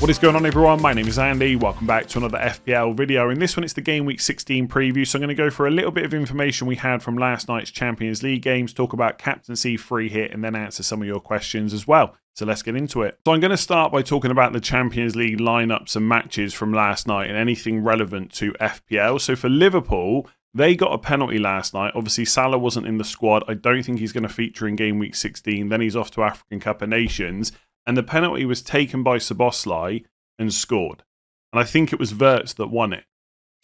What is going on, everyone? My name is Andy. Welcome back to another FPL video. In this one, it's the Game Week 16 preview. So I'm going to go for a little bit of information we had from last night's Champions League games, talk about captaincy, free hit, and then answer some of your questions as well. So let's get into it. So I'm going to start by talking about the Champions League lineups and matches from last night and anything relevant to FPL. So for Liverpool, they got a penalty last night. Obviously, Salah wasn't in the squad. I don't think he's going to feature in Game Week 16. Then he's off to African Cup of Nations. And the penalty was taken by Szoboszlai and scored. And I think it was Wirtz that won it.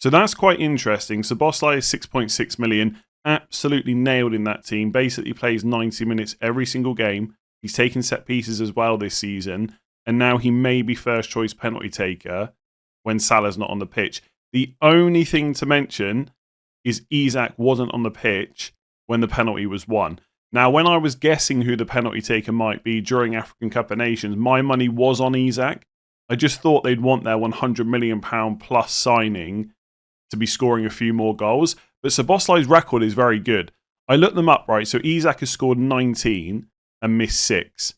So that's quite interesting. Szoboszlai is 6.6 million. Absolutely nailed in that team. Basically plays 90 minutes every single game. He's taken set pieces as well this season. And now he may be first choice penalty taker when Salah's not on the pitch. The only thing to mention is Isak wasn't on the pitch when the penalty was won. Now, when I was guessing who the penalty taker might be during African Cup of Nations, my money was on Isak. I just thought they'd want their £100 million plus signing to be scoring a few more goals. But Szoboszlai's record is very good. I looked them up, right? So Isak has scored 19 and missed 6.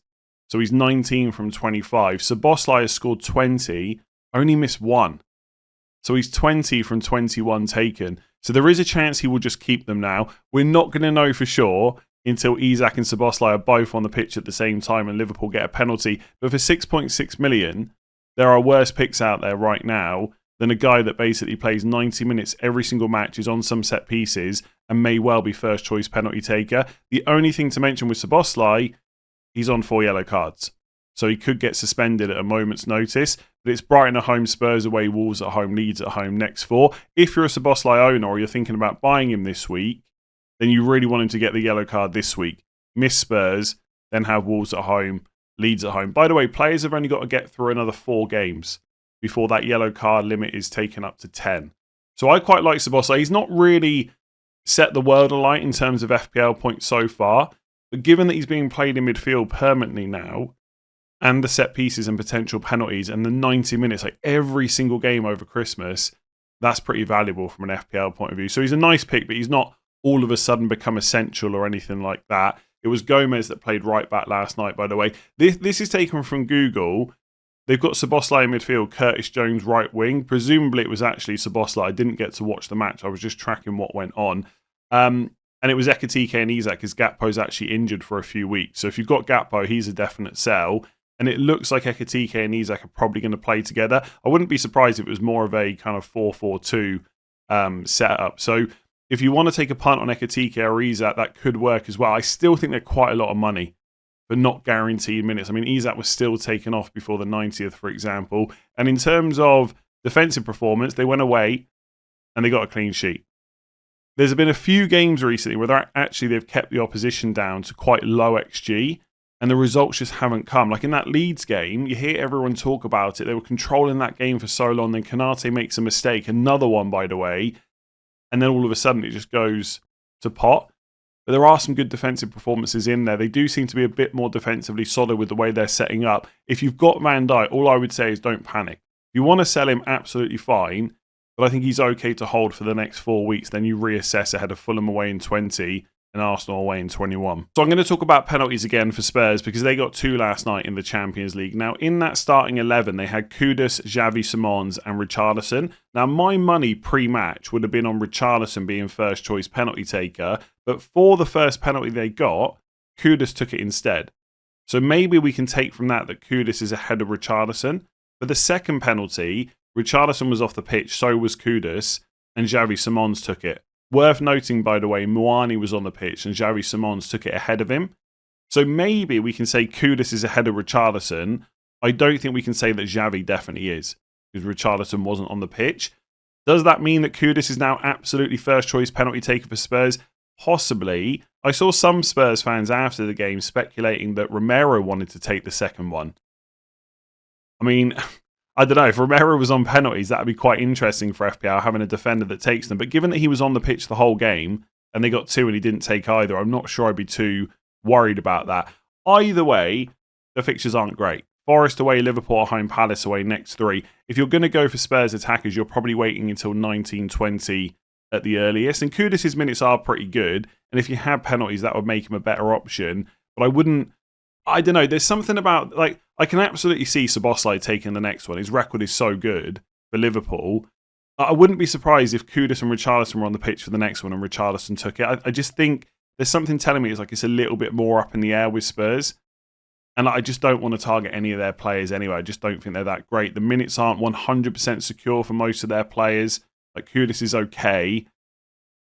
So he's 19 from 25. Szoboszlai has scored 20, only missed 1. So he's 20 from 21 taken. So there is a chance he will just keep them now. We're not going to know for sure until Isak and Szoboszlai are both on the pitch at the same time and Liverpool get a penalty. But for 6.6 million, there are worse picks out there right now than a guy that basically plays 90 minutes every single match, is on some set pieces, and may well be first choice penalty taker. The only thing to mention with Szoboszlai, he's on 4 yellow cards. So he could get suspended at a moment's notice. But it's Brighton at home, Spurs away, Wolves at home, Leeds at home, next 4. If you're a Szoboszlai owner or you're thinking about buying him this week, then you really want him to get the yellow card this week. Miss Spurs, then have Wolves at home, Leeds at home. By the way, players have only got to get through another 4 games before that yellow card limit is taken up to 10. So I quite like Szoboszlai. He's not really set the world alight in terms of FPL points so far, but given that he's being played in midfield permanently now, and the set pieces and potential penalties and the 90 minutes, like every single game over Christmas, that's pretty valuable from an FPL point of view. So he's a nice pick, but he's not all of a sudden become essential or anything like that. It was Gomez that played right back last night, by the way. This is taken from Google. They've got Szoboszlai in midfield, Curtis Jones right wing. Presumably it was actually Szoboszlai. I didn't get to watch the match. I was just tracking what went on. And it was Ekitike and Isak, because Gakpo's actually injured for a few weeks. So if you've got Gakpo, he's a definite sell. And it looks like Ekitike and Isak are probably going to play together. I wouldn't be surprised if it was more of a kind of 4-4-2 setup. So if you want to take a punt on Ekitike or Isak, that could work as well. I still think they're quite a lot of money for not guaranteed minutes. I mean, Isak was still taken off before the 90th, for example. And in terms of defensive performance, they went away and they got a clean sheet. There's been a few games recently where they've kept the opposition down to quite low XG, and the results just haven't come. Like in that Leeds game, you hear everyone talk about it. They were controlling that game for so long. Then Konate makes a mistake. Another one, by the way. And then all of a sudden it just goes to pot. But there are some good defensive performances in there. They do seem to be a bit more defensively solid with the way they're setting up. If you've got Van Dijk, all I would say is don't panic. If you want to sell him, absolutely fine. But I think he's okay to hold for the next 4 weeks. Then you reassess ahead of Fulham away in 20 and Arsenal away in 21. So I'm going to talk about penalties again for Spurs because they got 2 last night in the Champions League. Now, in that starting 11, they had Kudus, Xavi Simons and Richarlison. Now, my money pre-match would have been on Richarlison being first choice penalty taker, but for the first penalty they got, Kudus took it instead. So maybe we can take from that Kudus is ahead of Richarlison. For the second penalty, Richarlison was off the pitch, so was Kudus, and Xavi Simons took it. Worth noting, by the way, Muani was on the pitch and Xavi Simons took it ahead of him. So maybe we can say Kudus is ahead of Richarlison. I don't think we can say that Xavi definitely is, because Richarlison wasn't on the pitch. Does that mean that Kudus is now absolutely first choice penalty taker for Spurs? Possibly. I saw some Spurs fans after the game speculating that Romero wanted to take the second one. I mean, I don't know, if Romero was on penalties, that would be quite interesting for FPL, having a defender that takes them. But given that he was on the pitch the whole game, and they got 2 and he didn't take either, I'm not sure I'd be too worried about that. Either way, the fixtures aren't great. Forest away, Liverpool at home, Palace away, next 3. If you're going to go for Spurs attackers, you're probably waiting until 19-20 at the earliest. And Kudus' minutes are pretty good. And if you have penalties, that would make him a better option. But I don't know, there's something about, like, I can absolutely see Szoboszlai taking the next one. His record is so good for Liverpool. I wouldn't be surprised if Kudus and Richarlison were on the pitch for the next one and Richarlison took it. I just think there's something telling me it's a little bit more up in the air with Spurs. And I just don't want to target any of their players anyway. I just don't think they're that great. The minutes aren't 100% secure for most of their players. Like Kudus is okay.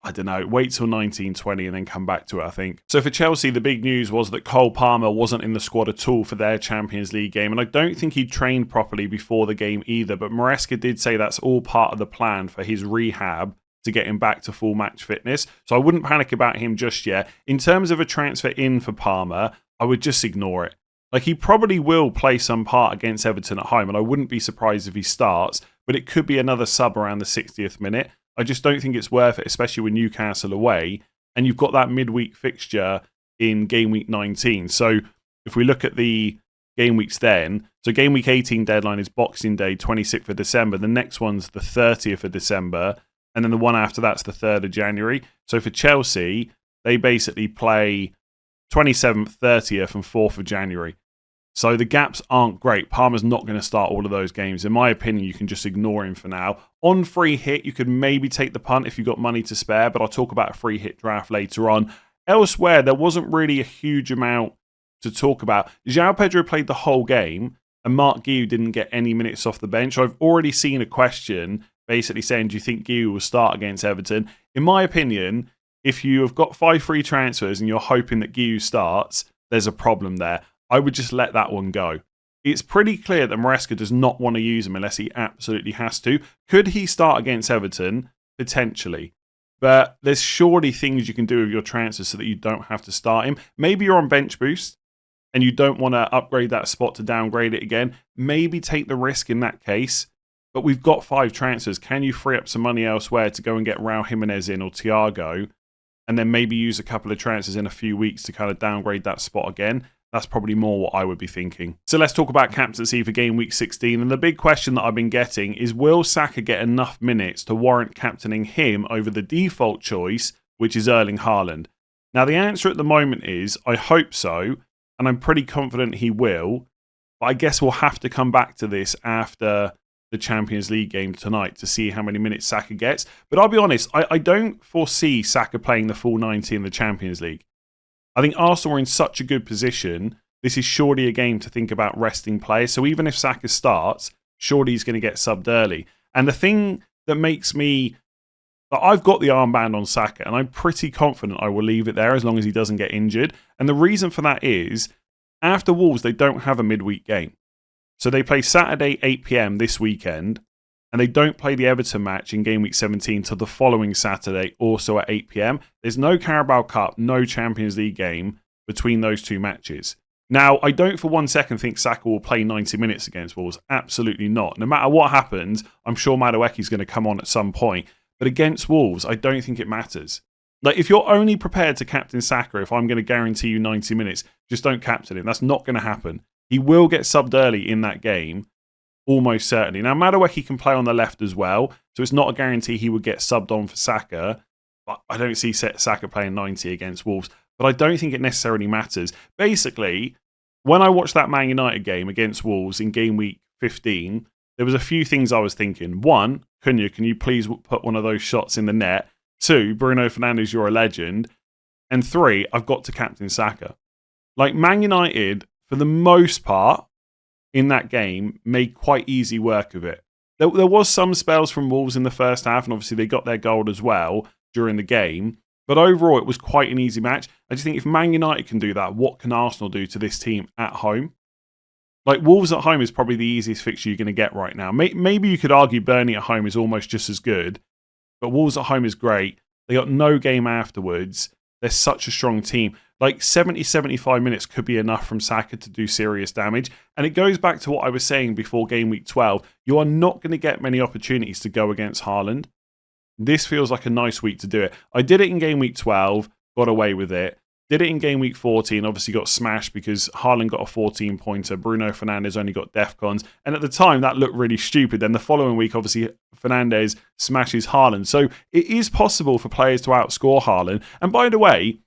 I don't know, wait till 19-20 and then come back to it, I think. So for Chelsea, the big news was that Cole Palmer wasn't in the squad at all for their Champions League game. And I don't think he trained properly before the game either. But Maresca did say that's all part of the plan for his rehab to get him back to full match fitness. So I wouldn't panic about him just yet. In terms of a transfer in for Palmer, I would just ignore it. Like, he probably will play some part against Everton at home, and I wouldn't be surprised if he starts, but it could be another sub around the 60th minute. I just don't think it's worth it, especially with Newcastle away, and you've got that midweek fixture in game week 19. So if we look at the game weeks then, so game week 18 deadline is Boxing Day, 26th of December. The next one's the 30th of December, and then the one after that's the 3rd of January. So for Chelsea, they basically play 27th, 30th, and 4th of January. So the gaps aren't great. Palmer's not going to start all of those games. In my opinion, you can just ignore him for now. On free hit, you could maybe take the punt if you've got money to spare, but I'll talk about a free hit draft later on. Elsewhere, there wasn't really a huge amount to talk about. João Pedro played the whole game, and Mark Guiu didn't get any minutes off the bench. I've already seen a question basically saying, do you think Guiu will start against Everton? In my opinion, if you have got 5 free transfers and you're hoping that Guiu starts, there's a problem there. I would just let that one go. It's pretty clear that Maresca does not want to use him unless he absolutely has to. Could he start against Everton? Potentially. But there's surely things you can do with your transfers so that you don't have to start him. Maybe you're on bench boost and you don't want to upgrade that spot to downgrade it again. Maybe take the risk in that case. But we've got 5 transfers. Can you free up some money elsewhere to go and get Raul Jimenez in or Thiago, and then maybe use a couple of transfers in a few weeks to kind of downgrade that spot again? That's probably more what I would be thinking. So let's talk about captaincy for game week 16. And the big question that I've been getting is, will Saka get enough minutes to warrant captaining him over the default choice, which is Erling Haaland? Now, the answer at the moment is, I hope so, and I'm pretty confident he will. But I guess we'll have to come back to this after the Champions League game tonight to see how many minutes Saka gets. But I'll be honest, I don't foresee Saka playing the full 90 in the Champions League. I think Arsenal are in such a good position. This is surely a game to think about resting players. So even if Saka starts, surely he's going to get subbed early. And the thing that makes me... I've got the armband on Saka, and I'm pretty confident I will leave it there as long as he doesn't get injured. And the reason for that is, after Wolves, they don't have a midweek game. So they play Saturday, 8 p.m. this weekend, and they don't play the Everton match in game week 17 till the following Saturday, also at 8 p.m. There's no Carabao Cup, no Champions League game between those 2 matches. Now, I don't for 1 second think Saka will play 90 minutes against Wolves. Absolutely not. No matter what happens, I'm sure Madueke's going to come on at some point. But against Wolves, I don't think it matters. Like, if you're only prepared to captain Saka, if I'm going to guarantee you 90 minutes, just don't captain him. That's not going to happen. He will get subbed early in that game. Almost certainly. Now, Madueke can play on the left as well, so it's not a guarantee he would get subbed on for Saka. But I don't see Saka playing 90 against Wolves, but I don't think it necessarily matters. Basically, when I watched that Man United game against Wolves in game week 15, there was a few things I was thinking. 1, Cunha, can you please put one of those shots in the net? 2, Bruno Fernandes, you're a legend. And 3, I've got to captain Saka. Like, Man United, for the most part, in that game, made quite easy work of it. There was some spells from Wolves in the first half, and obviously they got their goal as well during the game. But overall, it was quite an easy match. I just think if Man United can do that, what can Arsenal do to this team at home? Like, Wolves at home is probably the easiest fixture you're going to get right now. Maybe you could argue Burnley at home is almost just as good, but Wolves at home is great. They got no game afterwards. They're such a strong team. Like, 70, 75 minutes could be enough from Saka to do serious damage. And it goes back to what I was saying before game week 12. You are not going to get many opportunities to go against Haaland. This feels like a nice week to do it. I did it in game week 12, got away with it. Did it in game week 14, obviously got smashed because Haaland got a 14-pointer. Bruno Fernandes only got DEFCONs. And at the time, that looked really stupid. Then the following week, obviously, Fernandes smashes Haaland. So it is possible for players to outscore Haaland. And by the way,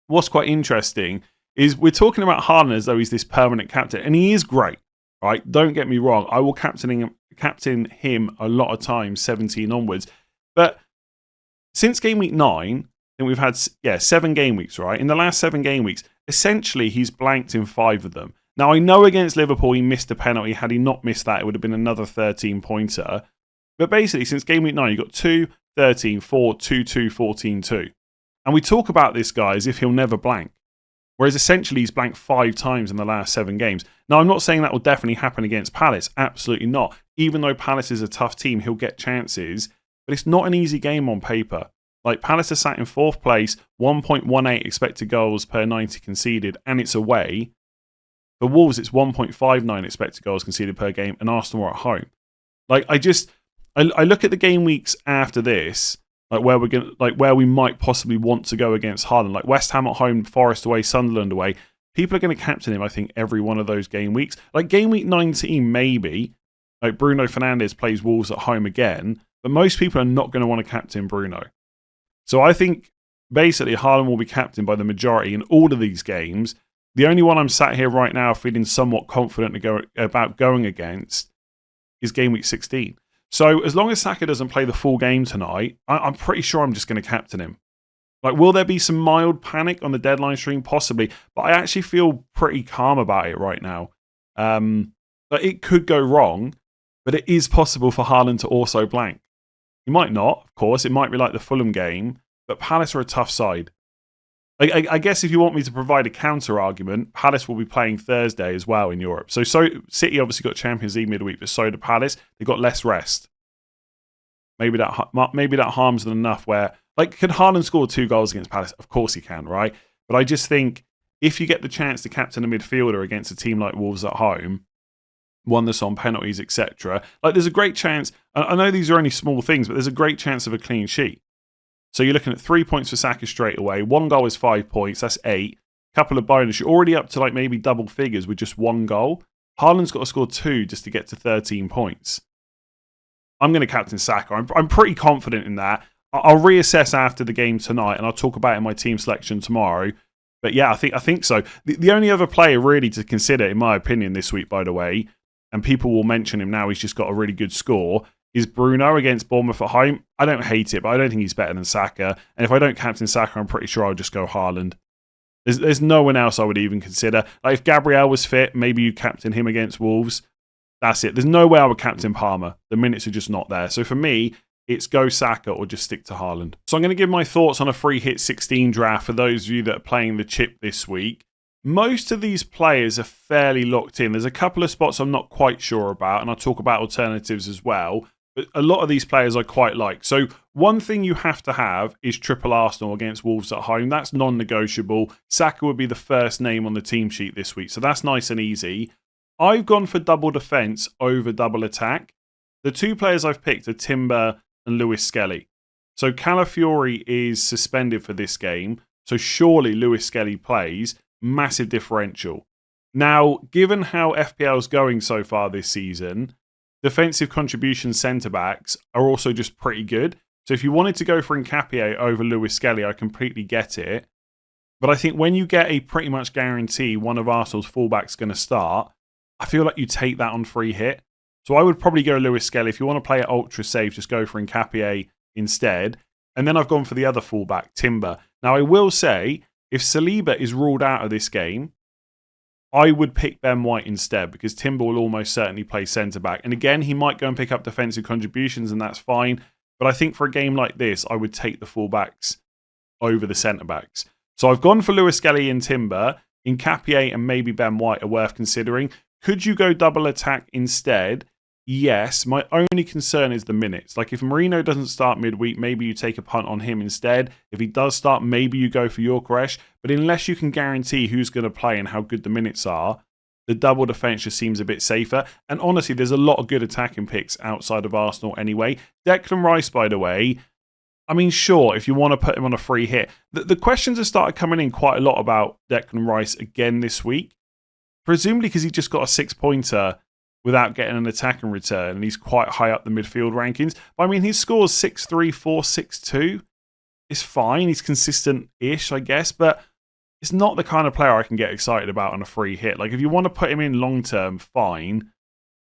what's quite interesting is we're talking about Haaland as though he's this permanent captain, and he is great, right? Don't get me wrong. I will captain him a lot of times, 17 onwards. But since game week 9, and we've had 7 game weeks, right? In the last 7 game weeks, essentially he's blanked in 5 of them. Now I know against Liverpool he missed a penalty. Had he not missed that, it would have been another 13-pointer. But basically, since game week 9, you've got 2, 13, 4, 2, 2, 14, 2. And we talk about this guy as if he'll never blank. Whereas essentially he's blanked 5 times in the last 7 games. Now, I'm not saying that will definitely happen against Palace. Absolutely not. Even though Palace is a tough team, he'll get chances. But it's not an easy game on paper. Like, Palace are sat in 4th place, 1.18 expected goals per 90 conceded, and it's away. For Wolves, it's 1.59 expected goals conceded per game, and Arsenal are at home. Like, I look at the game weeks after this, like where we might possibly want to go against Haaland, like West Ham at home, Forest away, Sunderland away. People are going to captain him, I think, every one of those game weeks. Like game week 19, maybe, like Bruno Fernandes plays Wolves at home again, but most people are not going to want to captain Bruno. So I think basically Haaland will be captained by the majority in all of these games. The only one I'm sat here right now feeling somewhat confident about going against is game week 16. So as long as Saka doesn't play the full game tonight, I'm pretty sure I'm just going to captain him. Like, will there be some mild panic on the deadline stream? Possibly. But I actually feel pretty calm about it right now. But it could go wrong, but it is possible for Haaland to also blank. He might not, of course. It might be like the Fulham game, but Palace are a tough side. I guess if you want me to provide a counter argument, Palace will be playing Thursday as well in Europe. So City obviously got Champions League midweek, but so did Palace. They got less rest. Maybe that harms them enough. Where can Haaland score 2 goals against Palace? Of course he can, right? But I just think if you get the chance to captain a midfielder against a team like Wolves at home, one that's on penalties, etc., like there's a great chance. I know these are only small things, but there's a great chance of a clean sheet. So you're looking at 3 points for Saka straight away. 1 goal is 5 points. That's 8. Couple of bonus. You're already up to like maybe double figures with just 1 goal. Haaland's got to score 2 just to get to 13 points. I'm going to captain Saka. I'm pretty confident in that. I'll reassess after the game tonight, and I'll talk about it in my team selection tomorrow. But yeah, I think so. The only other player really to consider, in my opinion, this week, by the way, and people will mention him now, he's just got a really good score, is Bruno against Bournemouth at home. I don't hate it, but I don't think he's better than Saka. And if I don't captain Saka, I'm pretty sure I'll just go Haaland. There's no one else I would even consider. Like if Gabriel was fit, maybe you captain him against Wolves. That's it. There's no way I would captain Palmer. The minutes are just not there. So for me, it's go Saka or just stick to Haaland. So I'm going to give my thoughts on a free hit 16 draft for those of you that are playing the chip this week. Most of these players are fairly locked in. There's a couple of spots I'm not quite sure about, and I'll talk about alternatives as well. But a lot of these players I quite like. So one thing you have to have is triple Arsenal against Wolves at home. That's non-negotiable. Saka would be the first name on the team sheet this week. So that's nice and easy. I've gone for double defence over double attack. The 2 players I've picked are Timber and Lewis Skelly. So Calafiori is suspended for this game. So surely Lewis Skelly plays. Massive differential. Now, given how FPL is going so far this season, defensive contribution centre-backs are also just pretty good. So if you wanted to go for Nketiah over Lewis Skelly, I completely get it. But I think when you get a pretty much guarantee one of Arsenal's fullbacks going to start, I feel like you take that on free hit. So I would probably go Lewis Skelly. If you want to play it ultra safe, just go for Nketiah instead. And then I've gone for the other fullback, Timber. Now I will say, if Saliba is ruled out of this game, I would pick Ben White instead because Timber will almost certainly play centre-back. And again, he might go and pick up defensive contributions and that's fine. But I think for a game like this, I would take the fullbacks over the centre-backs. So I've gone for Lewis Skelly and Timber. Nketiah and maybe Ben White are worth considering. Could you go double attack instead? Yes. My only concern is the minutes. Like if Marino doesn't start midweek, maybe you take a punt on him instead. If he does start, maybe you go for Gyökeres. But unless you can guarantee who's going to play and how good the minutes are, the double defence just seems a bit safer. And honestly, there's a lot of good attacking picks outside of Arsenal anyway. Declan Rice, by the way, I mean, sure, if you want to put him on a free hit. The questions have started coming in quite a lot about Declan Rice again this week. Presumably because he just got a 6-pointer without getting an attacking return, and he's quite high up the midfield rankings. But I mean, he scores 6-3, 4-6-2. It's fine. He's consistent-ish, I guess. But it's not the kind of player I can get excited about on a free hit. Like, if you want to put him in long term, fine.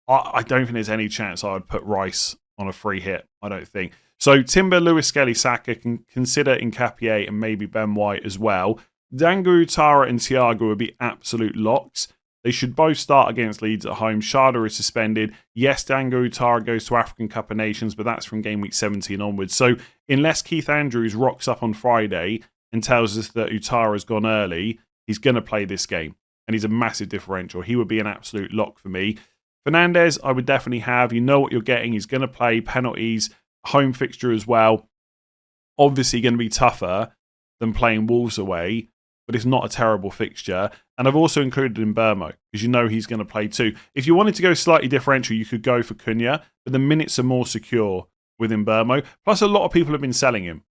I don't think there's any chance I would put Rice on a free hit. I don't think. So Timber, Lewis Skelly, Saka, can consider Nketiah and maybe Ben White as well. Dangu, Tara and Thiago would be absolute locks. They should both start against Leeds at home. Sharda is suspended. Yes, Dangu Utara goes to African Cup of Nations, but that's from game week 17 onwards. So unless Keith Andrews rocks up on Friday and tells us that Utara has gone early, he's going to play this game. And he's a massive differential. He would be an absolute lock for me. Fernandes, I would definitely have. You know what you're getting. He's going to play penalties, home fixture as well. Obviously going to be tougher than playing Wolves away, but it's not a terrible fixture. And I've also included Mbeumo, because you know he's going to play too. If you wanted to go slightly differential, you could go for Cunha, but the minutes are more secure with Mbeumo. Plus, a lot of people have been selling him.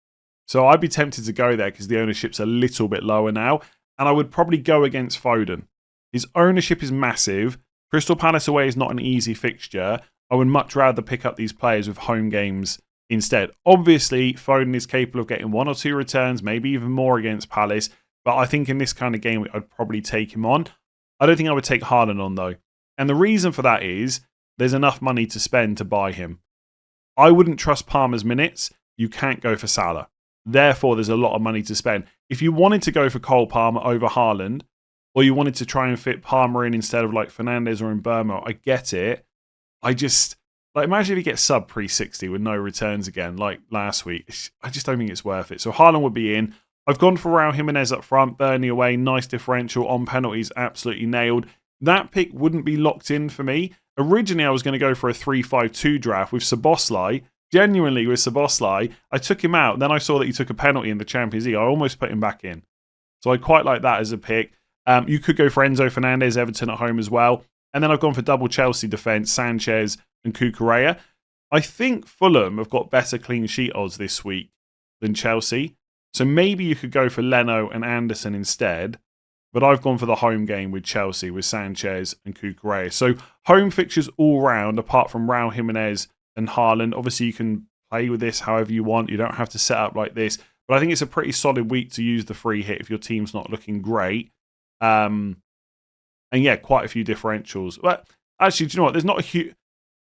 So I'd be tempted to go there because the ownership's a little bit lower now. And I would probably go against Foden. His ownership is massive. Crystal Palace away is not an easy fixture. I would much rather pick up these players with home games instead. Obviously, Foden is capable of getting 1 or 2 returns, maybe even more against Palace. But I think in this kind of game, I'd probably take him on. I don't think I would take Haaland on, though. And the reason for that is there's enough money to spend to buy him. I wouldn't trust Palmer's minutes. You can't go for Salah. Therefore, there's a lot of money to spend. If you wanted to go for Cole Palmer over Haaland, or you wanted to try and fit Palmer in instead of like Fernandes or Mbeumo, I get it. I just, like, imagine if he gets sub pre-60 with no returns again, like last week. I just don't think it's worth it. So Haaland would be in. I've gone for Raul Jimenez up front, Burnley away, nice differential on penalties, absolutely nailed. That pick wouldn't be locked in for me. Originally, I was going to go for a 3-5-2 draft with Szoboszlai. Genuinely, with Szoboszlai, I took him out. Then I saw that he took a penalty in the Champions League. I almost put him back in. So I quite like that as a pick. You could go for Enzo Fernandez, Everton at home as well. And then I've gone for double Chelsea defence, Sanchez and Cucurella. I think Fulham have got better clean sheet odds this week than Chelsea. So maybe you could go for Leno and Anderson instead. But I've gone for the home game with Chelsea, with Sanchez and Cucurella. So home fixtures all round, apart from Raul Jimenez and Haaland. Obviously, you can play with this however you want. You don't have to set up like this. But I think it's a pretty solid week to use the free hit if your team's not looking great. And yeah, quite a few differentials. But actually, do you know what? There's not a huge...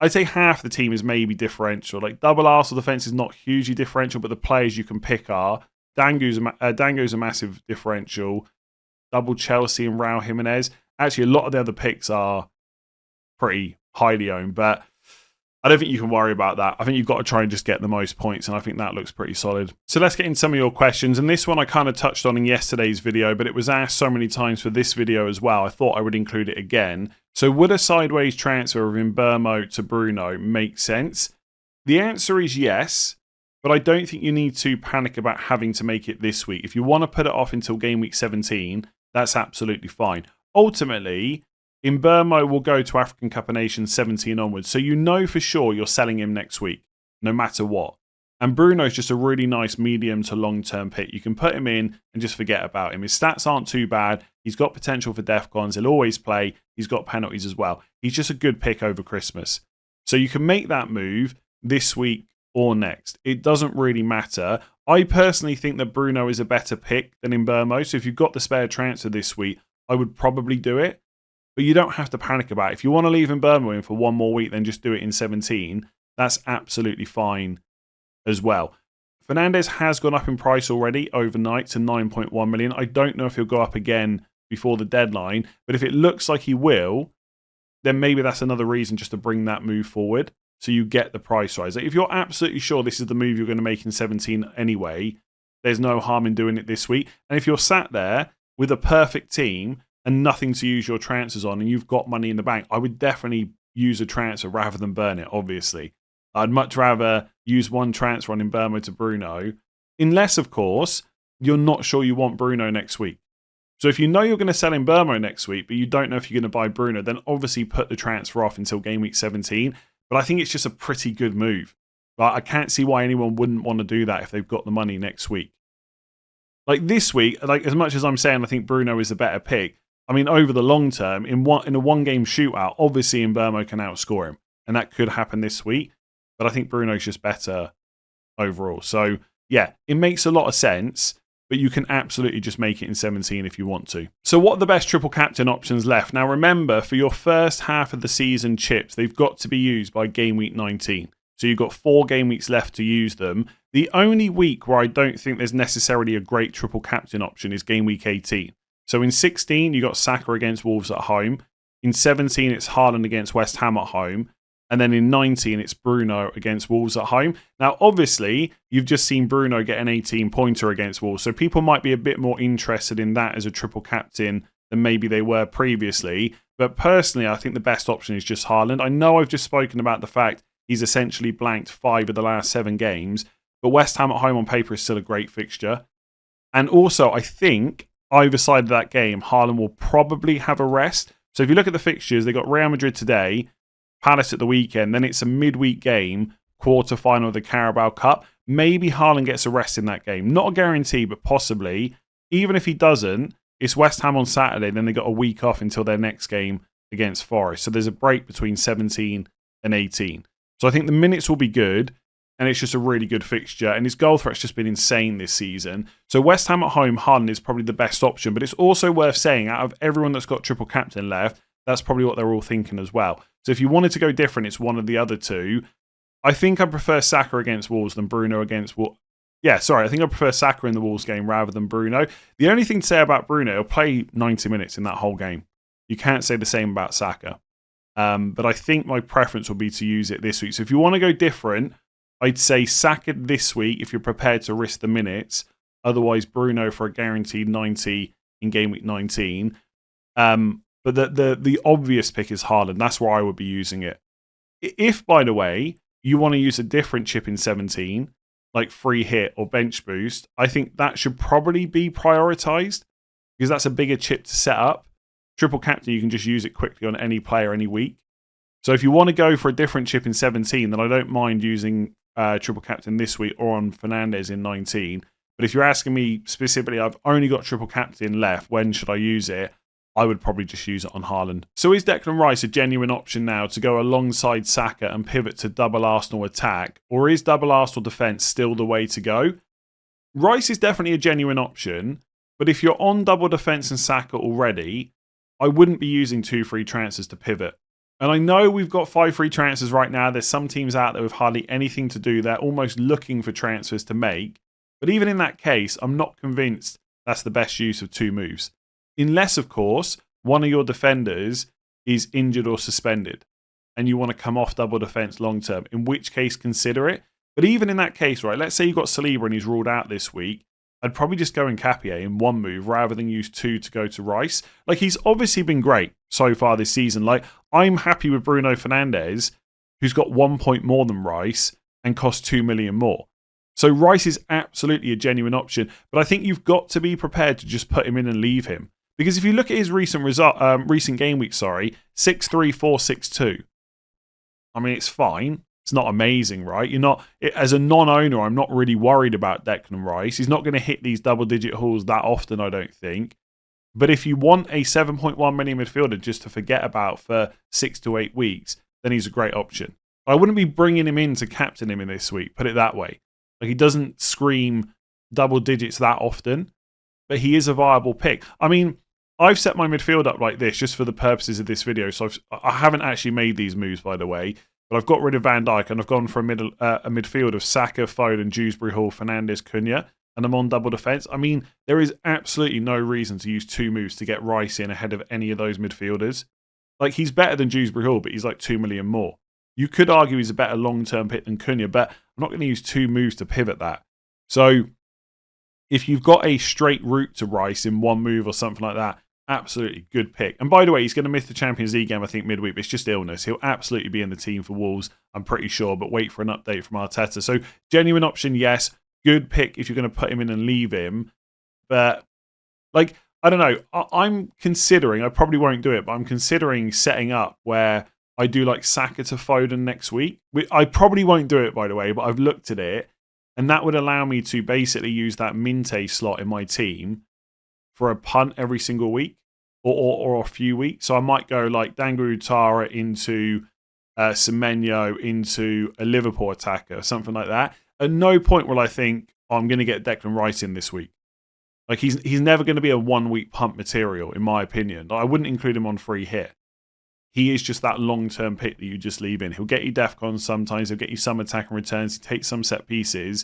I'd say half the team is maybe differential. Like double Arsenal defence is not hugely differential, but the players you can pick are Dango's a massive differential. Double Chelsea and Raul Jimenez. Actually, a lot of the other picks are pretty highly owned, but I don't think you can worry about that. I think you've got to try and just get the most points, and I think that looks pretty solid. So let's get into some of your questions. And this one I kind of touched on in yesterday's video, but it was asked so many times for this video as well, I thought I would include it again. So would a sideways transfer of Mbeumo to Bruno make sense? The answer is yes, but I don't think you need to panic about having to make it this week. If you want to put it off until game week 17, that's absolutely fine. Ultimately, Mbeumo will go to African Cup of Nations 17 onwards, so you know for sure you're selling him next week, no matter what. And Bruno's just a really nice medium to long-term pick. You can put him in and just forget about him. His stats aren't too bad. He's got potential for DEFCONs. He'll always play. He's got penalties as well. He's just a good pick over Christmas. So you can make that move this week or next. It doesn't really matter. I personally think that Bruno is a better pick than Mbeumo. So if you've got the spare transfer this week, I would probably do it. But you don't have to panic about it. If you want to leave Mbeumo in for one more week, then just do it in 17. That's absolutely fine as well. Fernandes has gone up in price already overnight to 9.1 million. I don't know if he'll go up again before the deadline, but if it looks like he will, then maybe that's another reason just to bring that move forward so you get the price rise. Like if you're absolutely sure this is the move you're going to make in 17 anyway, there's no harm in doing it this week. And if you're sat there with a perfect team and nothing to use your transfers on and you've got money in the bank, I would definitely use a transfer rather than burn it, obviously. I'd much rather use one transfer on Mbeumo to Bruno, unless, of course, you're not sure you want Bruno next week. So if you know you're going to sell Mbeumo next week, but you don't know if you're going to buy Bruno, then obviously put the transfer off until game week 17. But I think it's just a pretty good move. Like, I can't see why anyone wouldn't want to do that if they've got the money next week. Like this week, like as much as I'm saying I think Bruno is a better pick, I mean, over the long term, in a one-game shootout, obviously Mbeumo can outscore him. And that could happen this week. But I think Bruno's just better overall. So, yeah, it makes a lot of sense. but you can absolutely just make it in 17 if you want to. So what are the best triple captain options left? Now remember, for your first half of the season chips, they've got to be used by game week 19. So you've got 4 game weeks left to use them. The only week where I don't think there's necessarily a great triple captain option is game week 18. So in 16, you got SAKA against Wolves at home. In 17, it's HAALAND against West Ham at home. And then in 19, it's Bruno against Wolves at home. Now, obviously, you've just seen Bruno get an 18-pointer against Wolves. So people might be a bit more interested in that as a triple captain than maybe they were previously. But personally, I think the best option is just HAALAND. I know I've just spoken about the fact he's essentially blanked 5 of the last 7 games. But West Ham at home on paper is still a great fixture. And also, I think either side of that game, HAALAND will probably have a rest. So if you look at the fixtures, they got Real Madrid today, Palace at the weekend, then it's a midweek game, quarter-final of the Carabao Cup. Maybe HAALAND gets a rest in that game. Not a guarantee, but possibly. Even if he doesn't, it's West Ham on Saturday, then they got a week off until their next game against Forest. So there's a break between 17 and 18. So I think the minutes will be good, and it's just a really good fixture. And his goal threat's just been insane this season. So West Ham at home, HAALAND is probably the best option, but it's also worth saying, out of everyone that's got triple captain left, that's probably what they're all thinking as well. So if you wanted to go different, it's one of the other two. I think I prefer SAKA against Wolves than Bruno against Wolves. I think I prefer SAKA in the Wolves game rather than Bruno. The only thing to say about Bruno, he'll play 90 minutes in that whole game. You can't say the same about SAKA. But I think my preference will be to use it this week. So if you want to go different, I'd say SAKA this week if you're prepared to risk the minutes. Otherwise, Bruno for a guaranteed 90 in game week 19. But the obvious pick is HAALAND. That's where I would be using it. If, by the way, you want to use a different chip in 17, like free hit or bench boost, I think that should probably be prioritized because that's a bigger chip to set up. Triple captain, you can just use it quickly on any player any week. So if you want to go for a different chip in 17, then I don't mind using triple captain this week or on Fernandes in 19. But if you're asking me specifically, I've only got triple captain left, when should I use it? I would probably just use it on HAALAND. So is Declan Rice a genuine option now to go alongside SAKA and pivot to double Arsenal attack? Or is double Arsenal defence still the way to go? Rice is definitely a genuine option, but if you're on double defence and SAKA already, I wouldn't be using 2 free transfers to pivot. And I know we've got 5 free transfers right now. There's some teams out there with hardly anything to do. They're almost looking for transfers to make. But even in that case, I'm not convinced that's the best use of 2 moves. Unless, of course, one of your defenders is injured or suspended and you want to come off double defence long term, in which case consider it. But even in that case, right, let's say you've got Saliba and he's ruled out this week, I'd probably just go in Cappier in 1 move rather than use 2 to go to Rice. Like, he's obviously been great so far this season. Like, I'm happy with Bruno Fernandes, who's got 1 point more than Rice and costs 2 million more. So Rice is absolutely a genuine option, but I think you've got to be prepared to just put him in and leave him. Because if you look at his recent game week, 6-3, 4-6-2. I mean, it's fine. It's not amazing, right? You're not, as a non-owner, I'm not really worried about Declan Rice. He's not going to hit these double-digit hauls that often, I don't think. But if you want a 7.1 million midfielder just to forget about for 6 to 8 weeks, then he's a great option. I wouldn't be bringing him in to captain him in this week, put it that way. Like, he doesn't scream double digits that often, but he is a viable pick. I mean, I've set my midfield up like this just for the purposes of this video. So I haven't actually made these moves, by the way. But I've got rid of Van Dijk and I've gone for a midfield of SAKA, Foden, Dewsbury Hall, Fernandes, Cunha. And I'm on double defence. I mean, there is absolutely no reason to use 2 moves to get Rice in ahead of any of those midfielders. Like, he's better than Dewsbury Hall, but he's like 2 million more. You could argue he's a better long-term pick than Cunha, but I'm not going to use 2 moves to pivot that. So if you've got a straight route to Rice in 1 move or something like that, absolutely good pick. And by the way, he's going to miss the Champions League game, I think, midweek, but it's just illness. He'll absolutely be in the team for Wolves, I'm pretty sure, but wait for an update from Arteta. So genuine option, yes. Good pick if you're going to put him in and leave him. But, like, I don't know. I'm considering, I probably won't do it, but I'm considering setting up where I do like SAKA to Foden next week. I probably won't do it, by the way, but I've looked at it. And that would allow me to basically use that Minte slot in my team for a punt every single week or a few weeks. So I might go like Dangu Utara into Semenyo into a Liverpool attacker or something like that. At no point will I think, I'm going to get Declan Rice in this week. Like he's never going to be a 1 week punt material, in my opinion. I wouldn't include him on free hit. He is just that long-term pick that you just leave in. He'll get you DEFCONs sometimes. He'll get you some attack and returns. He takes some set pieces.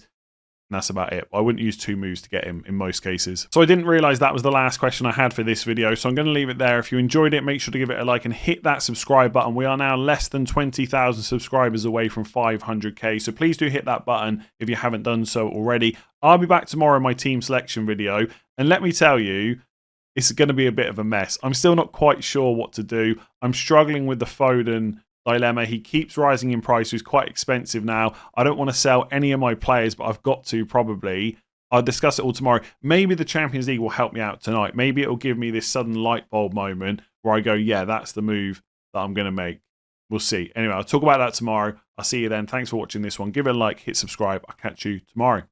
And that's about it. I wouldn't use 2 moves to get him in most cases. So I didn't realise that was the last question I had for this video. So I'm going to leave it there. If you enjoyed it, make sure to give it a like and hit that subscribe button. We are now less than 20,000 subscribers away from 500k. So please do hit that button if you haven't done so already. I'll be back tomorrow in my team selection video. And let me tell you, it's going to be a bit of a mess. I'm still not quite sure what to do. I'm struggling with the Foden dilemma. He keeps rising in price. He's quite expensive now. I don't want to sell any of my players, but I've got to probably. I'll discuss it all tomorrow. Maybe the Champions League will help me out tonight. Maybe it'll give me this sudden light bulb moment where I go, yeah, that's the move that I'm going to make. We'll see. Anyway, I'll talk about that tomorrow. I'll see you then. Thanks for watching this one. Give it a like, hit subscribe. I'll catch you tomorrow.